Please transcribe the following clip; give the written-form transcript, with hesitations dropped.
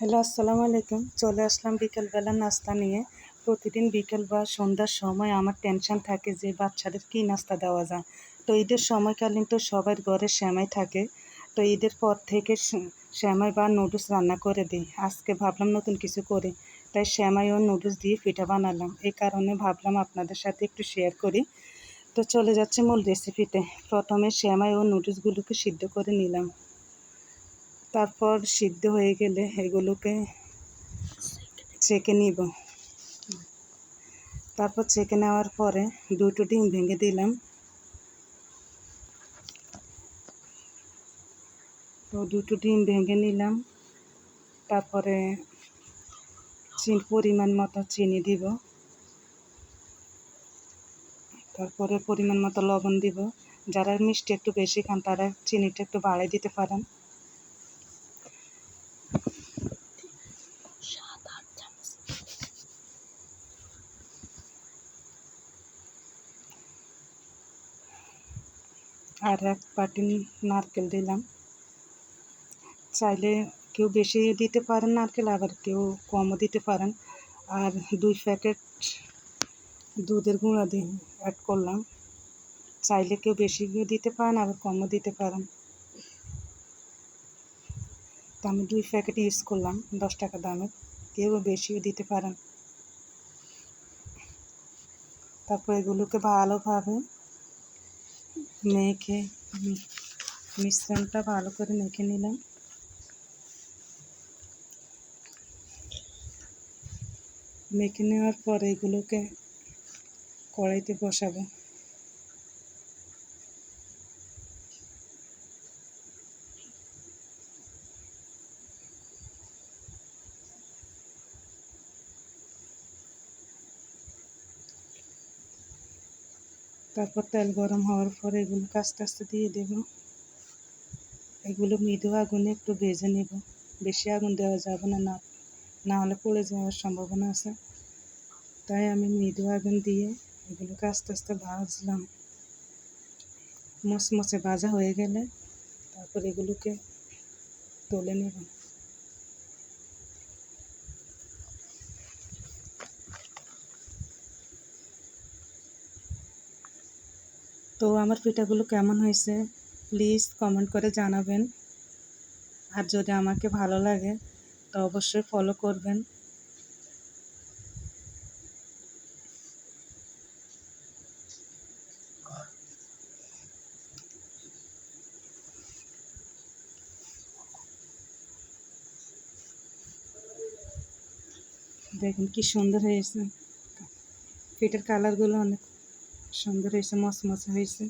Hello, আসসালামু আলাইকুম। চলে আসলাম বিকেলবেলা নাস্তা নিয়ে। প্রতিদিন বিকেল বা সন্ধ্যার সময় আমার টেনশন থাকে যে বাচ্চাদের কী নাস্তা দেওয়া যায়। তো ঈদের সময়কালীন তো সবার ঘরে সেমাই থাকে। তো ঈদের পর থেকে সেমাই বা নুডলস রান্না করে দিই। আজকে ভাবলাম নতুন কিছু করি, তাই সেমাই ও নুডলস দিয়ে পিঠা বানালাম। এই কারণে ভাবলাম আপনাদের সাথে একটু শেয়ার করি। তো চলে যাচ্ছে মূল রেসিপিতে। প্রথমে সেমাই ও নুডলসগুলোকে সিদ্ধ করে নিলাম। তারপর সিদ্ধ হয়ে গেলে এগুলোকে ছেঁকে নিব। তারপর ছেঁকে নেওয়ার পরে দুটো ডিম ভেঙে দিলাম। তো দুটো ডিম ভেঙে নিলাম। তারপরে পরিমাণ মতো চিনি দিব। তারপরে পরিমাণ মতো লবণ দিব। যারা মিষ্টি একটু বেশি খান তারা চিনিটা একটু বাড়িয়ে দিতে পারেন। আর এক বাটি নারকেল দিলাম। চাইলে কেউ বেশি দিতে পারেন নারকেল, আবার কেউ কমও দিতে পারেন। আর 2 প্যাকেট দুধের গুঁড়া দিয়ে অ্যাড করলাম। চাইলে কেউ বেশি দিতে পারেন, আবার কমও দিতে পারেন। তো আমি 2 প্যাকেট ইউজ করলাম 10 টাকা দামের, কেউ বেশিও দিতে পারেন। তারপর এগুলোকে ভালোভাবে মেখে মিশ্রণটা ভালো করে মেখে নিলাম। মেখে নেওয়ার পরে এগুলোকে কড়াইতে বসাবো। তারপর তেল গরম হওয়ার পরে এগুলোকে আস্তে আস্তে দিয়ে দেব। এগুলো মৃদু আগুনে একটু ভেজে নেব। বেশি আগুন দেওয়া যাবে না, না হলে পুড়ে যাওয়ার সম্ভাবনা আছে। তাই আমি মৃদু আগুন দিয়ে এগুলোকে আস্তে আস্তে ভাজলাম। মুচমুচে ভাজা হয়ে গেলে তারপর এগুলোকে তুলে নেব। তো আমার পিঠাগুলো কেমন হয়েছে প্লিজ কমেন্ট করে জানাবেন। আর যদি আমাকে ভালো লাগে তো অবশ্যই ফলো করবেন। দেখুন কি সুন্দর হয়েছে, পিঠার কালারগুলো অনেক সুন্দর হয়েছে, মচমচে হয়েছে।